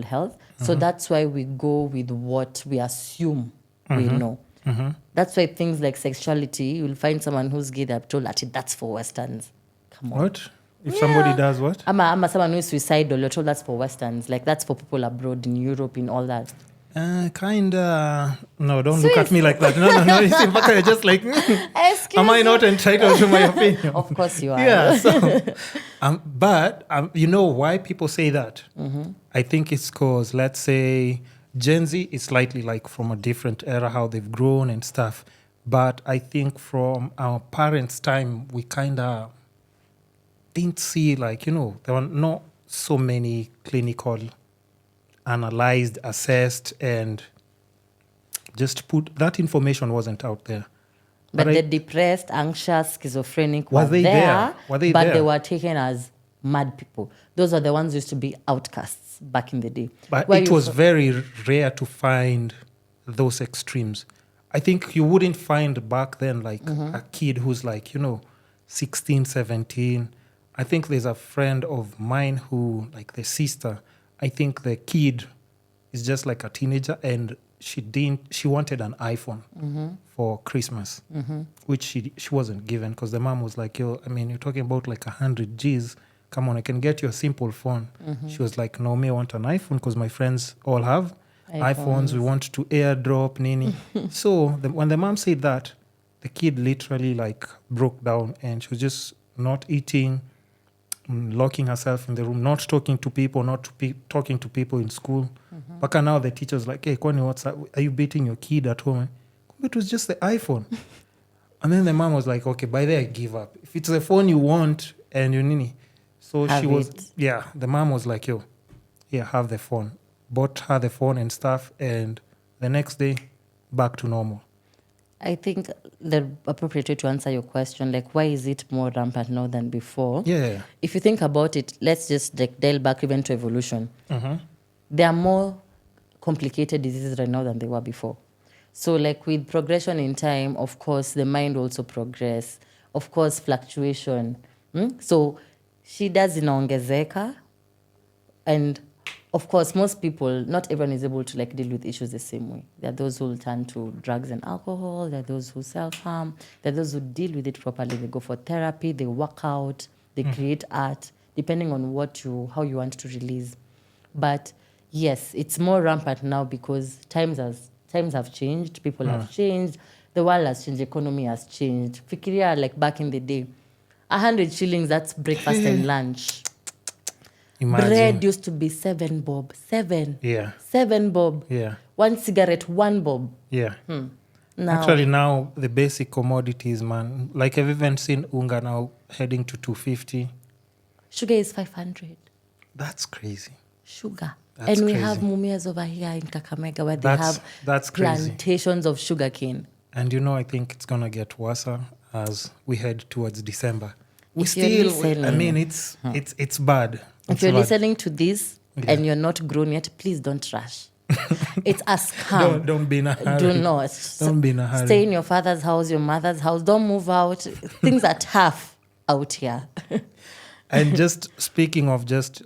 health. So that's why we go with what we assume we know. That's why things like sexuality, you'll find someone who's gay, they're told that that's for Westerns. Come on. What? If somebody does what? I'm someone who's suicidal, you're told that's for Westerns. Like that's for people abroad in Europe, in all that. Kinda. No, don't look at me like that. No. You see, Mpaka, you're just like, am I not entitled to my opinion? Of course you are. Yeah. So, but you know why people say that? I think it's because, let's say, Gen Z is slightly like from a different era, how they've grown and stuff. But I think from our parents' time, we kind of didn't see, like, there were not so many clinical, analyzed, assessed, and just put that information wasn't out there. But the depressed, anxious, schizophrenic were they there? Were they but there? they were taken as mad people. Those are the ones who used to be outcasts back in the day. But it was very rare to find those extremes. I think you wouldn't find back then like a kid who's like, 16, 17. I think there's a friend of mine who, like the sister, I think the kid is just like a teenager and she wanted an iPhone for Christmas, which she wasn't given because the mom was like, you're talking about like 100 G's. Come on, I can get you a simple phone. She was like, no, me, I want an iPhone because my friends all have iPhones. We want to airdrop, nini. So when the mom said that, the kid literally like broke down and she was just not eating, locking herself in the room, not talking to people, talking to people in school. But now the teacher's like, hey, Kwani, what's up? Are you beating your kid at home? It was just the iPhone. And then the mom was like, okay, by there I give up. If it's the phone you want and you nini. So the mom was like, yo, here, have the phone. Bought her the phone and stuff. And the next day, back to normal. I think the appropriate way to answer your question, like why is it more rampant now than before? Yeah. If you think about it, let's just like dial back even to evolution. There are more complicated diseases right now than they were before. So like with progression in time, of course, the mind also progress. Of course, fluctuation. So shida zinaongezeka. And of course, most people, not everyone is able to like deal with issues the same way. There are those who will turn to drugs and alcohol. There are those who self-harm. There are those who deal with it properly. They go for therapy. They work out. They create art, depending on how you want to release. But yes, it's more rampant now because times have changed. People have changed. The world has changed. The economy has changed. Fikiria, like back in the day, 100 shillings, that's breakfast and lunch. Imagine. Bread used to be 7 bob. 7. Yeah. 7 bob. Yeah. 1 cigarette, 1 bob. Yeah. Now the basic commodities, man. Like I've even seen unga now heading to 250. Sugar is 500. That's crazy. Sugar. That's we crazy. have mumias over here in Kakamega where they have plantations of sugarcane. And I think it's going to get worse as we head towards December. It's bad. If you're listening to this and you're not grown yet, please don't rush. It's a scam. Don't be in a hurry. Do not. Don't be in a hurry. Stay in your father's house, your mother's house. Don't move out. Things are tough out here. And just speaking of just